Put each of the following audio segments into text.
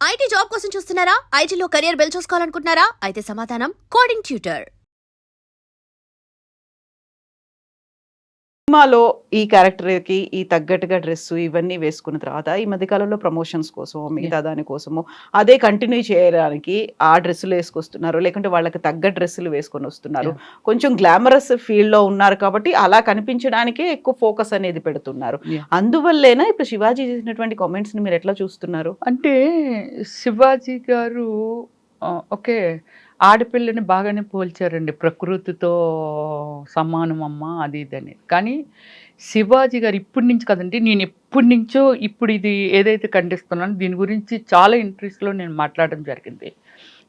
IT job కోసం చూస్తున్నారా? ఐటీలో కెరియర్ బిల్డ్ చూసుకోవాలనుకుంటున్నారా? అయితే సమాధానం కోడింగ్ ట్యూటర్. సినిమాలో ఈ క్యారెక్టర్‌కి ఈ తగ్గట్టుగా డ్రెస్సు ఇవన్నీ వేసుకున్న తర్వాత ఈ మధ్య కాలంలో ప్రమోషన్స్ కోసమో, మిగతా దాని కోసమో అదే కంటిన్యూ చేయడానికి ఆ డ్రెస్సులు ఏసుకొస్తున్నారు. లేకుంటే వాళ్ళకి తగ్గ డ్రెస్సులు వేసుకొనొస్తున్నారు. కొంచెం గ్లామరస్ ఫీల్డ్‌లో ఉన్నారు కాబట్టి అలా కనిపించడానికే ఎక్కువ ఫోకస్ అనేది పెడుతున్నారు. అందువల్లేనా ఇప్పుడు శివాజీ చేసినటువంటి కామెంట్స్‌ని మీరెట్లా చూస్తున్నారు? అంటే శివాజీ గారు ఓకే. ఆడపిల్లని బాగానే పోల్చారండి. ప్రకృతితో సమానమమ్మ అది ఇదని. కానీ శివాజీ గారు ఇప్పటి నుంచి కదండీ, నేను ఎప్పటి నుంచో ఇప్పుడు ఇది ఏదైతే ఖండిస్తున్నానో దీని గురించి చాలా ఇంట్రెస్ట్‌లో నేను మాట్లాడడం జరిగింది.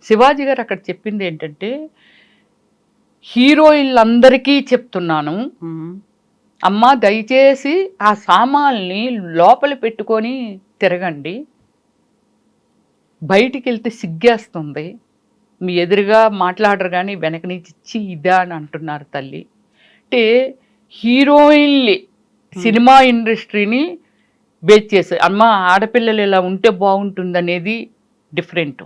శివాజీ గారు అక్కడ చెప్పింది ఏంటంటే, హీరోయిన్లందరికీ చెప్తున్నాను, అమ్మ దయచేసి ఆ సామాల్ని లోపల పెట్టుకొని తిరగండి. బయటికెళ్తే సిగ్గేస్తుంది. మీ ఎదురుగా మాట్లాడరు కానీ వెనక నుంచి ఇచ్చి ఇదా అని అంటున్నారు తల్లి. అంటే హీరోయిన్లు సినిమా ఇండస్ట్రీని బేస్ చేసే అమ్మ ఆడపిల్లలు ఇలా ఉంటే బాగుంటుందనేది డిఫరెంట్.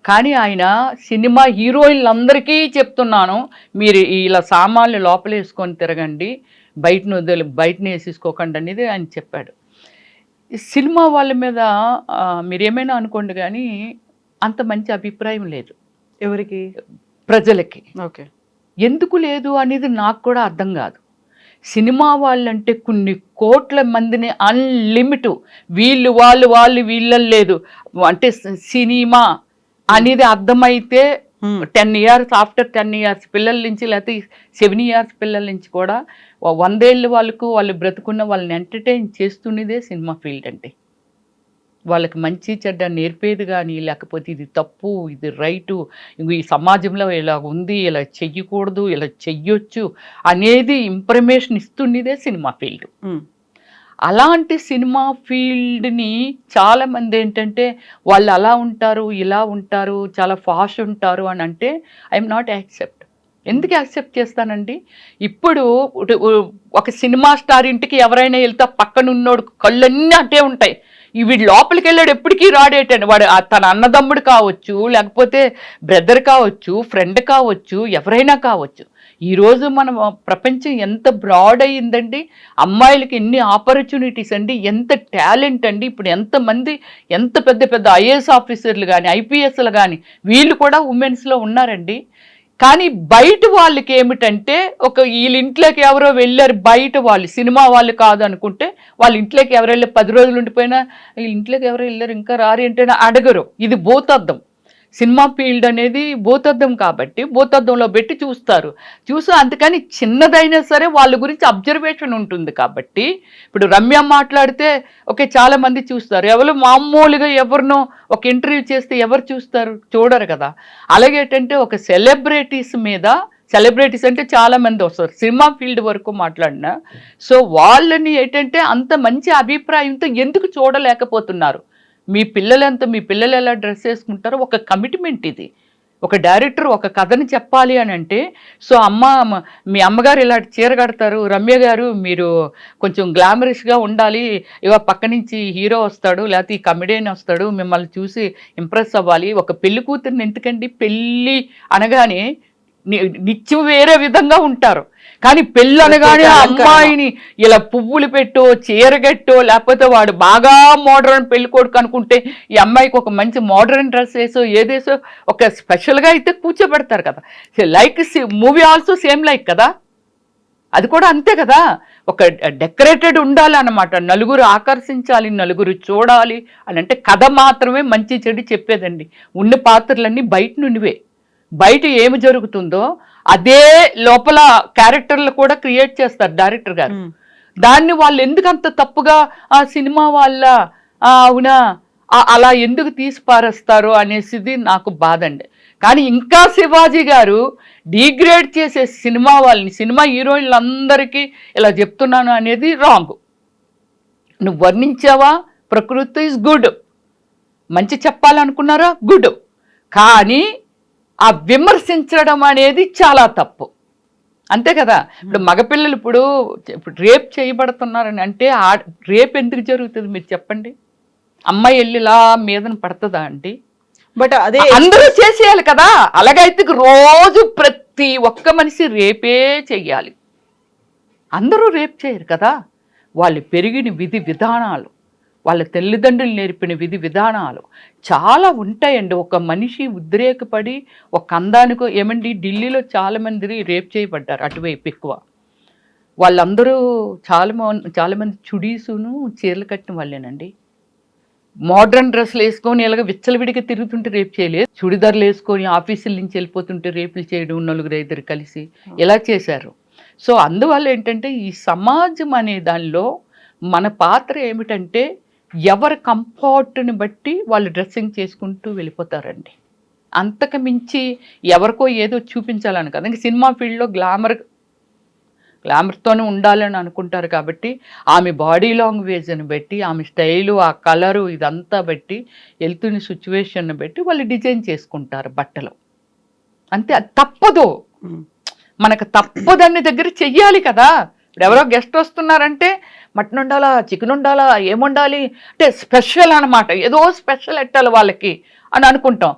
కానీ ఆయన సినిమా హీరోయిన్లందరికీ చెప్తున్నాను, మీరు ఇలా సామాన్లు లోపల వేసుకొని తిరగండి, బయటను వేసేసుకోకండి అనేది ఆయన చెప్పాడు. సినిమా వాళ్ళ మీద మీరేమైనా అనుకోండి కానీ అంత మంచి అభిప్రాయం లేదు ఎవరికి? ప్రజలకి. ఓకే. ఎందుకు లేదు అనేది నాకు కూడా అర్థం కాదు. సినిమా వాళ్ళంటే కొన్ని కోట్ల మందిని అన్లిమిట్ వాళ్ళు వీళ్ళని లేదు అంటే సినిమా అనేది అర్థమైతే 10 ఇయర్స్ ఆఫ్టర్ 10 ఇయర్స్ పిల్లల నుంచి లేకపోతే 7 ఇయర్స్ పిల్లల నుంచి కూడా 100 ఏళ్ళ వాళ్ళు బ్రతుకున్న వాళ్ళని ఎంటర్టైన్ చేస్తున్నదే సినిమా ఫీల్డ్ అంటే. వాళ్ళకి మంచి చెడ్డ నేర్పేది కానీ, లేకపోతే ఇది తప్పు ఇది రైటు, ఈ సమాజంలో ఇలా ఉంది, ఇలా చెయ్యకూడదు, ఇలా చెయ్యొచ్చు అనేది ఇన్ఫర్మేషన్ ఇస్తున్నదే సినిమా ఫీల్డ్. అలాంటి సినిమా ఫీల్డ్ని చాలామంది ఏంటంటే వాళ్ళు అలా ఉంటారు, ఇలా ఉంటారు, చాలా ఫాష్ ఉంటారు అని అంటే ఐఎమ్ నాట్ యాక్సెప్ట్. ఎందుకు యాక్సెప్ట్ చేస్తానండి? ఇప్పుడు ఒక సినిమా స్టార్ ఇంటికి ఎవరైనా వెళ్తే పక్కనున్నోడు కళ్ళన్నీ అట్టే ఉంటాయి. వీడు లోపలికి వెళ్ళాడు ఎప్పటికీ రాడేటండి. వాడు తన అన్నదమ్ముడు కావచ్చు, లేకపోతే బ్రదర్ కావచ్చు, ఫ్రెండ్ కావచ్చు, ఎవరైనా కావచ్చు. ఈరోజు మన ప్రపంచం ఎంత బ్రాడ్ అయ్యిందండి. అమ్మాయిలకి ఎన్ని ఆపర్చునిటీస్ అండి, ఎంత టాలెంట్ అండి. ఇప్పుడు ఎంతమంది ఎంత పెద్ద ఐఏఎస్ ఆఫీసర్లు కానీ, ఐపీఎస్లు కానీ వీళ్ళు కూడా ఉమెన్స్లో ఉన్నారండి. కానీ బయట వాళ్ళకి ఏమిటంటే వీళ్ళ ఇంట్లోకి ఎవరో వెళ్ళారు, బయట వాళ్ళు సినిమా వాళ్ళు కాదు అనుకుంటే వాళ్ళ ఇంట్లోకి ఎవరు వెళ్ళారు, 10 రోజులు ఉండిపోయినా వీళ్ళ ఇంట్లోకి ఎవరో వెళ్ళారు ఇంకా రారు ఏంటైనా అడగరు. ఇది భూతద్దం. సినిమా ఫీల్డ్ అనేది భూతద్దం కాబట్టి భూతద్దంలో పెట్టి చూస్తారు. అందుకని చిన్నదైనా సరే వాళ్ళ గురించి అబ్జర్వేషన్ ఉంటుంది కాబట్టి ఇప్పుడు రమ్య మాట్లాడితే చాలామంది చూస్తారు. ఎవరు మామూలుగా ఎవరినో ఒక ఇంటర్వ్యూ చేస్తే ఎవరు చూస్తారు? చూడరు కదా. అలాగేంటంటే ఒక సెలబ్రిటీస్ మీద, సెలబ్రిటీస్ అంటే చాలామంది వస్తారు సినిమా ఫీల్డ్ వరకు మాట్లాడినా, సో వాళ్ళని ఏంటంటే అంత మంచి అభిప్రాయంతో ఎందుకు చూడలేకపోతున్నారు? మీ పిల్లలు ఎలా డ్రెస్ వేసుకుంటారో ఒక కమిట్మెంట్ ఇది. ఒక డైరెక్టర్ ఒక కథని చెప్పాలి అని అంటే, సో మీ అమ్మగారు ఇలా చీర కడతారు, రమ్య గారు మీరు కొంచెం గ్లామరస్గా ఉండాలి, పక్క నుంచి హీరో వస్తాడు లేకపోతే ఈ కమెడియన్ వస్తాడు, మిమ్మల్ని చూసి ఇంప్రెస్ అవ్వాలి. ఒక పెళ్లి కూతురిని ఎందుకండి, పెళ్ళి అనగానే నిత్యం వేరే విధంగా ఉంటారు. కానీ పెళ్ళి అనగానే అమ్మాయిని ఇలా పువ్వులు పెట్టో చీరగట్టో లేకపోతే వాడు బాగా మోడర్న్ పెళ్లి కొడుకు అనుకుంటే ఈ అమ్మాయికి ఒక మంచి మోడర్న్ డ్రెస్ వేసో ఏదేసో ఒక స్పెషల్గా అయితే కూర్చోబెడతారు కదా. Like movie also same like కదా, అది కూడా అంతే కదా. ఒక డెకరేటెడ్ ఉండాలి అన్నమాట, నలుగురు ఆకర్షించాలి, నలుగురు చూడాలి అని అంటే కథ మాత్రమే మంచి చెడు చెప్పేదండి. ఉన్న పాత్రలన్నీ బయట నుండివే. బయట ఏమి జరుగుతుందో అదే లోపల క్యారెక్టర్లు కూడా క్రియేట్ చేస్తారు డైరెక్టర్ గారు. దాన్ని వాళ్ళు ఎందుకు అంత తప్పుగా ఆ సినిమా వాళ్ళ అవునా అలా ఎందుకు తీసి పారేస్తారు అనేసిది నాకు బాధ అండి. కానీ ఇంకా శివాజీ గారు డిగ్రేడ్ చేసే సినిమా వాళ్ళని, సినిమా హీరోయిన్లందరికీ ఇలా చెప్తున్నాను అనేది రాంగ్. నువ్వు వర్ణించావా, ప్రకృతి ఇస్ గుడ్, మంచి చెప్పాలనుకున్నారా గుడ్, కానీ ఆ విమర్శించడం అనేది చాలా తప్పు. అంతే కదా. ఇప్పుడు మగపిల్లలు ఇప్పుడు రేప్ చేయబడుతున్నారని అంటే రేప్ ఎందుకు జరుగుతుంది మీరు చెప్పండి? అమ్మాయి వెళ్ళి ఇలా మీదన పడుతుందా అండి? బట్ అదే అందరూ చేసేయాలి కదా. అలాగైతే రోజు ప్రతి ఒక్క మనిషి రేపే చెయ్యాలి. అందరూ రేపు చేయరు కదా. వాళ్ళు పెరిగిన విధి విధానాలు, వాళ్ళ తల్లిదండ్రులు నేర్పిన విధి విధానాలు చాలా ఉంటాయండి. ఒక మనిషి ఉద్రేకపడి ఒక అందానికో ఏమండి, ఢిల్లీలో చాలామంది రేప్ చేయబడ్డారు అటువైపు ఎక్కువ. వాళ్ళందరూ చాలామంది చుడీసును చీరలు కట్టిన వాళ్ళేనండి. మోడ్రన్ డ్రెస్సులు వేసుకొని ఇలాగ విచ్చలవిడిగా తిరుగుతుంటే రేపు చేయలేదు. చుడిదార్లు వేసుకొని ఆఫీసుల నుంచి వెళ్ళిపోతుంటే రేపులు చేయడం, 4-5 కలిసి ఇలా చేశారు. సో అందువల్ల ఏంటంటే ఈ సమాజం అనే దానిలో మన పాత్ర ఏమిటంటే ఎవరి కంఫర్ట్ని బట్టి వాళ్ళు డ్రెస్సింగ్ చేసుకుంటూ వెళ్ళిపోతారండి. అంతకు మించి ఎవరికో ఏదో చూపించాలని కదా. ఇంకా సినిమా ఫీల్డ్లో గ్లామర్తోనే ఉండాలని అనుకుంటారు కాబట్టి ఆమె బాడీ లాంగ్వేజ్ని బట్టి, ఆమె స్టైలు, ఆ కలరు ఇదంతా బట్టి, వెళ్తున్న సిచ్యువేషన్ని బట్టి వాళ్ళు డిజైన్ చేసుకుంటారు బట్టలు. అంతే, అది తప్పదు. మనకు తప్పదన్ని దగ్గర చెయ్యాలి కదా. ఇప్పుడు ఎవరో గెస్ట్ వస్తున్నారంటే మటన్ ఉండాలా, చికెన్ ఉండాలా, ఏముండాలి అంటే స్పెషల్ అనమాట. ఏదో స్పెషల్ ఎట్టాలి వాళ్ళకి అని అనుకుంటాం.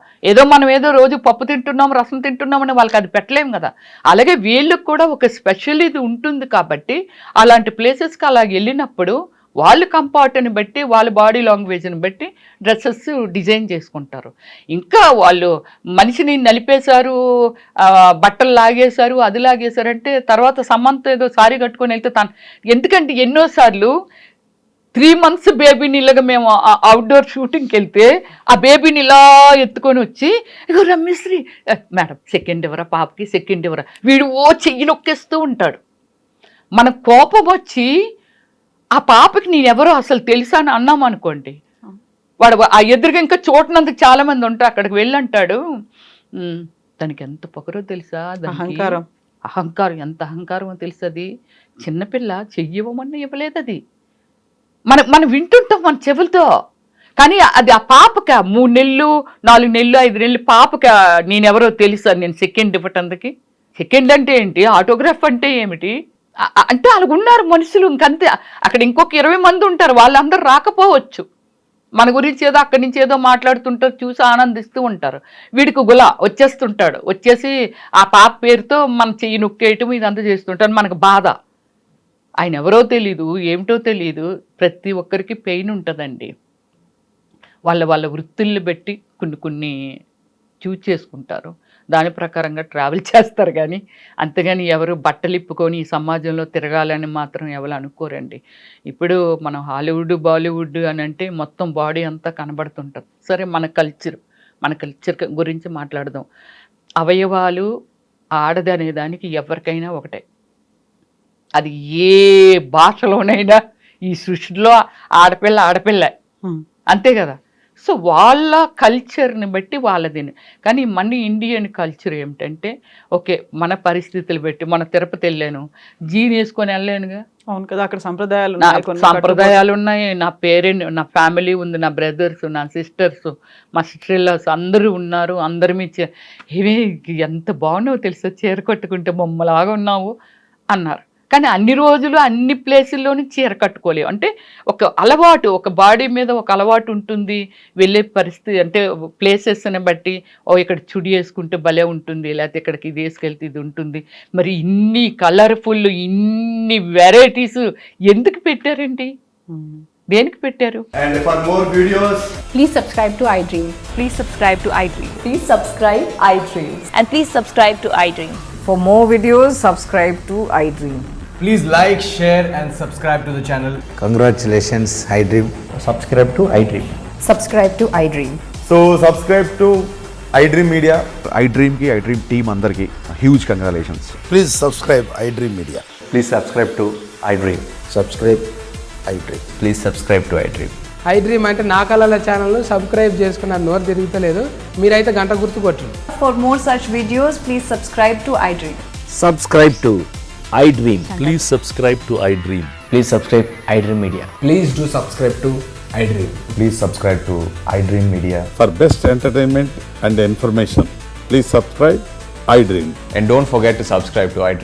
మనం ఏదో రోజు పప్పు తింటున్నాం, రసం తింటున్నామని వాళ్ళకి అది పెట్టలేము కదా. అలాగే వీళ్ళకి కూడా ఒక స్పెషల్ ఇది ఉంటుంది కాబట్టి అలాంటి ప్లేసెస్కి అలా వెళ్ళినప్పుడు వాళ్ళు కంఫర్ట్ని బట్టి, వాళ్ళ బాడీ లాంగ్వేజ్ని బట్టి డ్రెస్సెస్ డిజైన్ చేసుకుంటారు. ఇంకా వాళ్ళు మనిషిని నలిపేశారు, బట్టలు లాగేశారు, అది లాగేశారంటే తర్వాత సమంత ఏదో సారీ కట్టుకొని వెళ్తే ఎందుకంటే ఎన్నోసార్లు 3 months బేబీని ఇలాగ మేము అవుట్డోర్ షూటింగ్కి వెళ్తే ఆ బేబీని ఇలా ఎత్తుకొని వచ్చి ఇగో రమ్యశ్రీ మేడం సెకండ్ ఇవ్వరా పాపకి, సెకండ్ ఇవ్వరా, వీడు చెయ్యి నొక్కేస్తూ ఉంటాడు. మన కోపం వచ్చి ఆ పాపకి నేనెవరో అసలు తెలుసా అని అన్నాం అనుకోండి, వాడు ఆ ఎదురుగా ఇంకా చూడనందుకు చాలామంది ఉంటారు. అక్కడికి వెళ్ళంటాడు, దానికి ఎంత పొగరో తెలుసా, అహంకారం ఎంత అహంకారమో తెలుసు. అది చిన్నపిల్ల చెయ్యివ్వమన్నా ఇవ్వలేదు. అది మనం వింటుంటాం మన చెవులతో. కానీ అది ఆ పాపకి 3 నెలలు 4 నెలలు 5 నెలలు పాపకి నేనెవరో తెలుసా నేను సెకండ్ ఇవ్వటానికి. సెకండ్ అంటే ఏంటి, ఆటోగ్రాఫ్ అంటే ఏమిటి అంటే అలాగున్నారు మనుషులు. ఇంకంతే. అక్కడ ఇంకొక 20 మంది ఉంటారు, వాళ్ళందరూ రాకపోవచ్చు. మన గురించి ఏదో అక్కడి నుంచి ఏదో మాట్లాడుతుంటారు, చూసి ఆనందిస్తూ ఉంటారు. వీడికి గులా వచ్చేస్తుంటాడు, వచ్చేసి ఆ పాప పేరుతో మన చెయ్యి నొక్కేయటం ఇదంతా చేస్తుంటాడు. మనకు బాధ. ఆయన ఎవరో తెలీదు, ఏమిటో తెలీదు. ప్రతి ఒక్కరికి పెయిన్ ఉంటుందండి. వాళ్ళ వృత్తుల్ని బట్టి కొన్ని చూజ్ చేసుకుంటారు, దాని ప్రకారంగా ట్రావెల్ చేస్తారు. కానీ అంతేగాని ఎవరు బట్టలు ఇప్పుకొని ఈ సమాజంలో తిరగాలని మాత్రం ఎవరు అనుకోరండి. ఇప్పుడు మనం హాలీవుడ్ బాలీవుడ్ అని అంటే మొత్తం బాడీ అంతా కనబడుతుంటుంది. సరే, మన కల్చర్ గురించి మాట్లాడదాం. అవయవాలు ఆడది అనే దానికి ఎవరికైనా ఒకటే. అది ఏ భాషలోనైనా ఈ సృష్టిలో ఆడపిల్ల అంతే కదా. సో వాళ్ళ కల్చర్ని బట్టి వాళ్ళదిని. కానీ మన ఇండియన్ కల్చర్ ఏమిటంటే ఓకే, మన పరిస్థితులు బట్టి మన తిరుపతి వెళ్ళాను, జీన్ వేసుకొని వెళ్ళానుగా. అవును కదా, అక్కడ సంప్రదాయాలు ఉన్నాయి. నా పేరెంట్, నా ఫ్యామిలీ ఉంది, నా బ్రదర్స్, నా సిస్టర్స్, మా సిస్టర్-ఇన్-లాస్ అందరూ ఉన్నారు. అందరి మీద ఏమి ఎంత బాగున్నావు తెలుసా, చీర కట్టుకుంటే బొమ్మలాగా ఉన్నావు అన్నారు. కానీ అన్ని రోజులు అన్ని ప్లేసుల్లోని చీర కట్టుకోలేవు. అంటే ఒక అలవాటు, ఒక బాడీ మీద ఒక అలవాటు ఉంటుంది. వెళ్ళే పరిస్థితి అంటే ప్లేసెస్ని బట్టి ఇక్కడ చుడి వేసుకుంటే భలే ఉంటుంది, లేకపోతే ఇక్కడికి ఇది వేసుకెళ్తే ఇది ఉంటుంది. మరి ఇన్ని కలర్ఫుల్, ఇన్ని వెరైటీస్ ఎందుకు పెట్టారండి? దేనికి పెట్టారు? And for more videos, please subscribe to iDream. Please subscribe to iDream. Please subscribe iDream. And please subscribe to iDream. For more videos, subscribe to iDream. please like, share and subscribe to the channel. Congratulations, iDream. Subscribe to iDream. Subscribe to iDream. So subscribe to iDream Media. iDream ki iDream team andarki huge congratulations. Please subscribe iDream Media. Please subscribe to iDream. Subscribe iDream. Please subscribe to iDream. iDream అంటే నా కళల ఛానల్ను subscribe చేసుకున్నారు, నోరు తిరుగుతలేదు. మీరైతే గంట గుర్తు కొట్టండి. For more such videos, please subscribe to iDream. Subscribe to iDream. Please subscribe to iDream. Please subscribe iDream Media. Please do subscribe to iDream. Please subscribe to iDream Media. For best entertainment and information, please subscribe iDream. And don't forget to subscribe to iDream.